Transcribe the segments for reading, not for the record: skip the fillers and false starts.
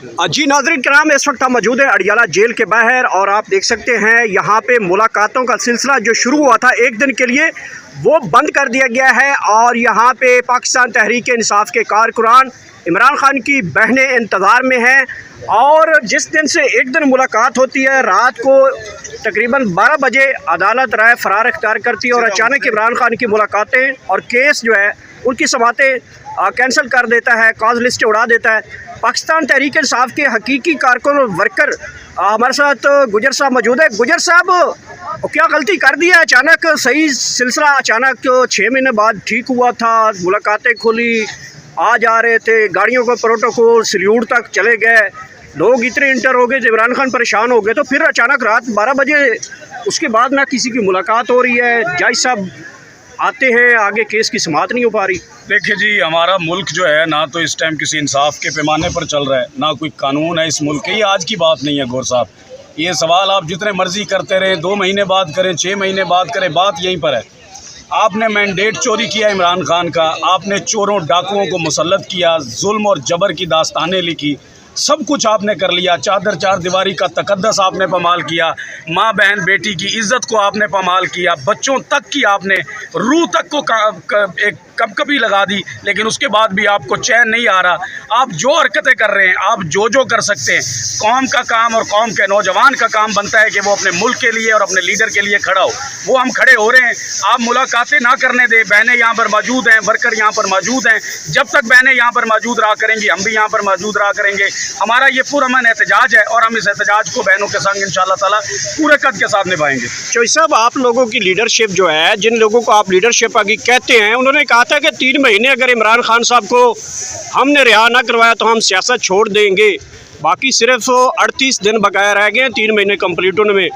जी नाज़रीन कराम, इस वक्त हम मौजूद हैं अडियाला जेल के बाहर और आप देख सकते हैं यहाँ पे मुलाकातों का सिलसिला जो शुरू हुआ था एक दिन के लिए वो बंद कर दिया गया है। और यहाँ पे पाकिस्तान तहरीक इंसाफ के कारकुनान इमरान खान की बहनें इंतज़ार में हैं और जिस दिन से एक दिन मुलाकात होती है रात को तकरीबन 12 बजे अदालत राय फरार इख्तियार करती है और अचानक इमरान खान की मुलाकातें और केस जो है उनकी समातें कैंसिल कर देता है, कॉज लिस्ट उड़ा देता है। पाकिस्तान तहरीक इंसाफ के हकीकी कारकुन और वर्कर हमारे साथ गुजर साहब मौजूद है। गुजर साहब, क्या गलती कर दी है? अचानक सही सिलसिला अचानक 6 महीने बाद ठीक हुआ था, मुलाकातें खुली, आ जा रहे थे, गाड़ियों का प्रोटोकॉल सल्यूट तक चले गए, लोग इतने इंटर हो गए, इमरान खान परेशान हो गए, तो फिर अचानक रात 12 बजे उसके बाद ना किसी की मुलाकात हो रही है, जज साहब आते हैं, आगे केस की समाअत नहीं हो पा रही। देखिए जी, हमारा मुल्क जो है ना तो इस टाइम किसी इंसाफ के पैमाने पर चल रहा है, ना कोई कानून है इस मुल्क के। ये आज की बात नहीं है गौर साहब, ये सवाल आप जितने मर्जी करते रहें, 2 महीने बाद करें, 6 महीने बाद करें, बात यहीं पर है। आपने मैंडेट चोरी किया इमरान खान का, आपने चोरों डाकुओं को मुसल्लत किया, जुल्म और जबर की दास्तानें लिखी, सब कुछ आपने कर लिया। चादर चार दीवारी का तकद्दस आपने पामाल किया, माँ बहन बेटी की इज़्ज़त को आपने पामाल किया, बच्चों तक की आपने रूह तक को एक कभी लगा दी, लेकिन उसके बाद भी आपको चैन नहीं आ रहा। आप जो हरकतें कर रहे हैं, आप जो कर सकते हैं, कौम का काम और कौम के नौजवान का काम बनता है कि वो अपने मुल्क के लिए और अपने लीडर के लिए खड़ा हो, वो हम खड़े हो रहे हैं। आप मुलाकातें ना करने दें, बहनें यहाँ पर मौजूद हैं, वर्कर यहाँ पर मौजूद हैं, जब तक बहनें यहाँ पर मौजूद रहा करेंगी हम भी यहाँ पर मौजूद रहा करेंगे। हमारा ये पुरअमन एहतजाज है और हम इस एहतजाज को बहनों के संग इंशाअल्लाह ताला पूरे कद के साथ निभाएंगे। चौधरी साहब, आप लोगों की लीडरशिप जो है, जिन लोगों को आप लीडरशिप आगे कहते हैं, उन्होंने कहा था कि 3 महीने अगर इमरान खान साहब को हमने रिहा ना करवाया तो हम सियासत छोड़ देंगे। बाकी सिर्फ 38 दिन बकाया रह गए, 3 महीने कंप्लीट होने में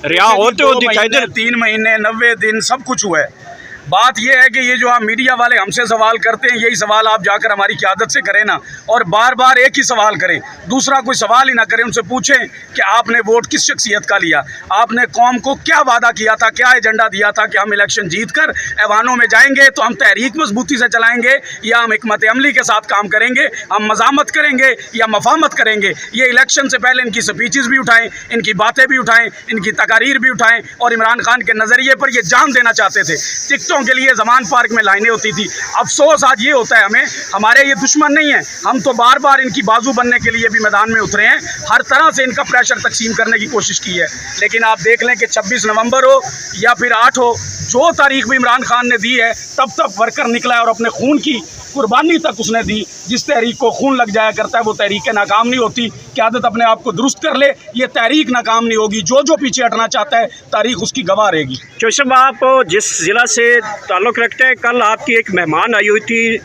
रिहा होते हो दिखाई दे। 3 महीने 90 दिन सब कुछ हुआ है। बात यह है कि ये जो आप मीडिया वाले हमसे सवाल करते हैं, यही सवाल आप जाकर हमारी क़यादत से करें ना, और बार बार एक ही सवाल करें, दूसरा कोई सवाल ही ना करें। उनसे पूछें कि आपने वोट किस शख्सियत का लिया, आपने कौम को क्या वादा किया था, क्या एजेंडा दिया था कि हम इलेक्शन जीत कर ऐवानों में जाएंगे तो हम तहरीक मजबूती से चलाएंगे या हम हिकमत अमली के साथ काम करेंगे, हम मज़ामत करेंगे या मफामत करेंगे। ये इलेक्शन से पहले इनकी स्पीचेस भी उठाएं, इनकी बातें भी उठाएं, इनकी तकारीर भी उठाएं, और इमरान खान के नज़रिए पर ये जान देना चाहते थे। टिकटों के लिए ज़मान पार्क में लाइनें होती थी। अफसोस आज ये होता है हमें, हमारे ये दुश्मन नहीं है, हम तो बार बार इनकी बाजू बनने के लिए भी मैदान में उतरे हैं, हर तरह से इनका प्रेशर तकसीम करने की कोशिश की है। लेकिन आप देख लें कि 26 नवंबर हो या फिर 8 हो, जो तारीख भी इमरान खान ने दी है तब वर्कर निकला है और अपने खून की कुर्बानी तक उसने दी। जिस तहरीक को खून लग जाया करता है वो तहरीक नाकाम नहीं होती। क़यादत अपने आप को दुरुस्त कर ले, ये तहरीक नाकाम नहीं होगी। जो पीछे हटना चाहता है तारीख उसकी गवाह रहेगी। चौधरी साहब, आप जिस ज़िला से ताल्लुक़ रखते हैं, कल आपकी एक मेहमान आई हुई थी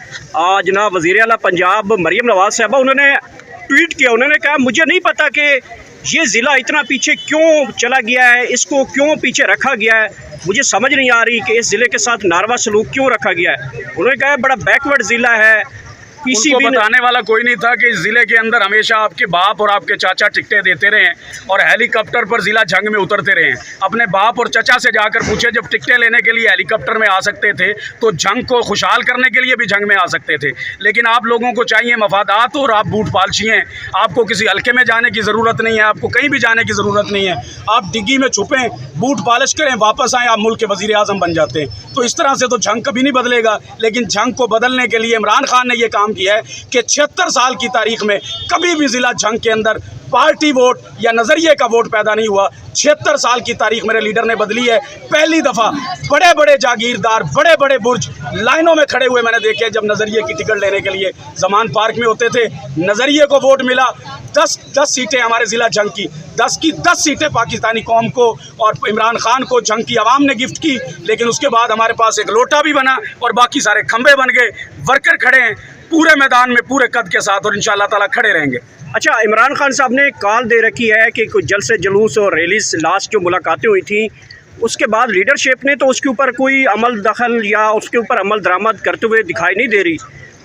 जनाब वज़ीर आला पंजाब मरीम नवाज़ साहबा, उन्होंने ट्वीट किया, उन्होंने कहा मुझे नहीं पता कि ये ज़िला इतना पीछे क्यों चला गया है, इसको क्यों पीछे रखा गया है, मुझे समझ नहीं आ रही कि इस ज़िले के साथ नारवा सलूक क्यों रखा गया है। उन्होंने कहा बड़ा बैकवर्ड ज़िला है। उनको बताने वाला कोई नहीं था कि इस ज़िले के अंदर हमेशा आपके बाप और आपके चाचा टिकटें देते रहे और हेलीकॉप्टर पर ज़िला जंग में उतरते रहे। अपने बाप और चाचा से जाकर पूछे, जब टिकटें लेने के लिए हेलीकॉप्टर में आ सकते थे तो जंग को खुशहाल करने के लिए भी जंग में आ सकते थे। लेकिन आप लोगों को चाहिए मफादात और आप बूट पालशी हैं, आपको किसी हल्के में जाने की ज़रूरत नहीं है, आपको कहीं भी जाने की ज़रूरत नहीं है। आप डिग्गी में छुपें, बूट पालिश करें, वापस आएँ, आप मुल्क के वज़ीर आज़म बन जाते हैं। तो इस तरह से तो जंग कभी नहीं बदलेगा। लेकिन जंग को बदलने के लिए इमरान खान ने यह काम किया है कि 76 साल की तारीख में कभी भी ज़िला जंग के अंदर पार्टी वोट या नज़रिए का वोट पैदा नहीं हुआ। 76 साल की तारीख मेरे लीडर ने बदली है। पहली दफ़ा बड़े बड़े जागीरदार, बड़े बड़े बुर्ज लाइनों में खड़े हुए मैंने देखे जब नज़रिए की टिकट लेने के लिए ज़मान पार्क में होते थे। नज़रिए को वोट मिला, 10 सीटें हमारे ज़िला जंग की, 10 की 10 सीटें पाकिस्तानी कौम को और इमरान खान को जंग की आवाम ने गिफ्ट की। लेकिन उसके बाद हमारे पास एक लोटा भी बना और बाकी सारे खंबे बन गए। वर्कर खड़े हैं पूरे मैदान में पूरे कद के साथ और इंशाअल्लाह ताला खड़े रहेंगे। अच्छा, इमरान खान साहब ने कॉल दे रखी है कि कुछ जलसे जुलूस और रैलीज लास्ट जो मुलाकातें हुई थी उसके बाद लीडरशिप ने तो उसके ऊपर कोई अमल दखल या उसके ऊपर अमल दरामद करते हुए दिखाई नहीं दे रही।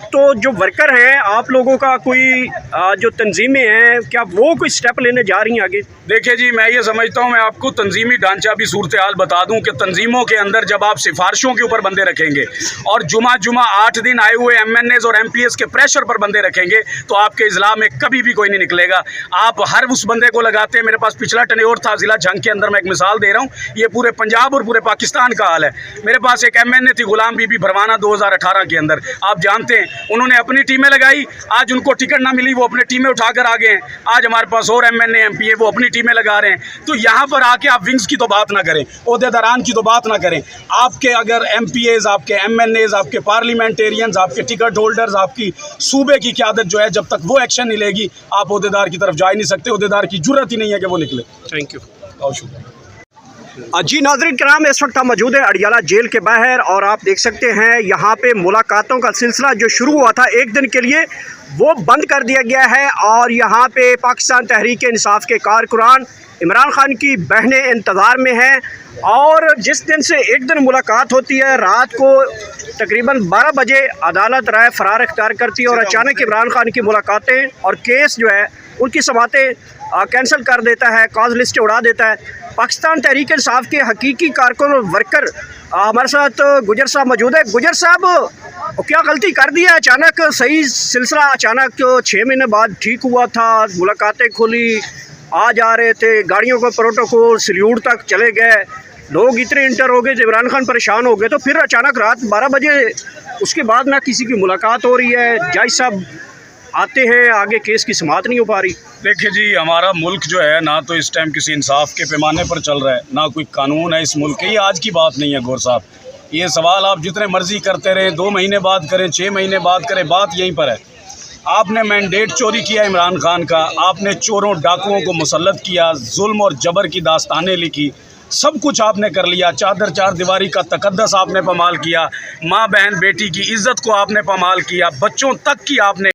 तो जो वर्कर हैं आप लोगों का कोई जो तंजीमें हैं क्या वो कोई स्टेप लेने जा रही हैं आगे? देखिए जी, मैं ये समझता हूँ, मैं आपको तंजीमी ढांचा भी सूरत हाल बता दूं कि तंजीमों के अंदर जब आप सिफारिशों के ऊपर बंदे रखेंगे और जुमा 8 दिन आए हुए MNAs और MPs के प्रेशर पर बंदे रखेंगे तो आपके इजला में कभी भी कोई नहीं निकलेगा। आप हर उस बंदे को लगाते हैं। मेरे पास पिछला टनेयोर था ज़िला झंग के अंदर, मैं एक मिसाल दे रहा हूँ, ये पूरे पंजाब और पूरे पाकिस्तान का हाल है। मेरे पास एक MNA थी गुलाम बीबी भरवाना 2018 के अंदर, आप जानते हैं, उन्होंने अपनी टीमें लगाई, आज उनको टिकट ना मिली, वो अपनी टीमें उठाकर आ गए हैं। आज हमारे पास और MNA MP है, वो अपनी टीमें लगा रहे हैं। तो यहाँ पर आके आप विंग्स की तो बात ना करें, ओहदेदारान की तो बात ना करें। आपके अगर MPAs, आपके MNAs, आपके पार्लियामेंटेरियंस, आपके टिकट होल्डर्स, आपकी सूबे की क़यादत जो है, जब तक वो एक्शन नहीं लेगी आप ओहदेदार की तरफ जा ही नहीं सकते। ओहदेदार की जुर्रत ही नहीं है कि वो निकले। Thank you. बहुत शुक्रिया। जी नाज़रीन किराम, इस वक्त हम मौजूद है अडियाला जेल के बाहर और आप देख सकते हैं यहाँ पे मुलाकातों का सिलसिला जो शुरू हुआ था एक दिन के लिए वो बंद कर दिया गया है और यहाँ पे पाकिस्तान तहरीक इंसाफ के कारकुनान इमरान खान की बहनें इंतज़ार में हैं। और जिस दिन से एक दिन मुलाकात होती है रात को तकरीबन 12 बजे अदालत राय फरार इख्तियार करती है और अचानक इमरान खान की मुलाकातें और केस जो है उनकी समातें कैंसिल कर देता है, कॉज लिस्ट उड़ा देता है। पाकिस्तान तहरीक इंसाफ के हकीकी कारकुन और वर्कर हमारे साथ गुजर साहब मौजूद है। गुजर साहब, क्या गलती कर दी है? अचानक सही सिलसिला अचानक 6 महीने बाद ठीक हुआ था, मुलाकातें खुली, आ जा रहे थे, गाड़ियों का प्रोटोकॉल सल्यूट तक चले गए, लोग इतने इंटर हो गए, इमरान खान परेशान हो गए, तो फिर अचानक रात 12 बजे उसके बाद ना किसी की मुलाकात हो रही है, जज साहब आते हैं, आगे केस की समाअत नहीं हो पा रही। देखिए जी, हमारा मुल्क जो है ना तो इस टाइम किसी इंसाफ के पैमाने पर चल रहा है, ना कोई कानून है इस मुल्क के। ये आज की बात नहीं है गौर साहब, ये सवाल आप जितने मर्जी करते रहें, 2 महीने बाद करें, 6 महीने बाद करें, बात यहीं पर है। आपने मैंडेट चोरी किया इमरान खान का, आपने चोरों डाकुओं को मुसल्लत किया, जुल्म और जबर की दास्तानें लिखी, सब कुछ आपने कर लिया। चादर चार दीवारी का तकद्दस आपने पामाल किया, माँ बहन बेटी की इज़्ज़त को आपने पामाल किया, बच्चों तक की आपने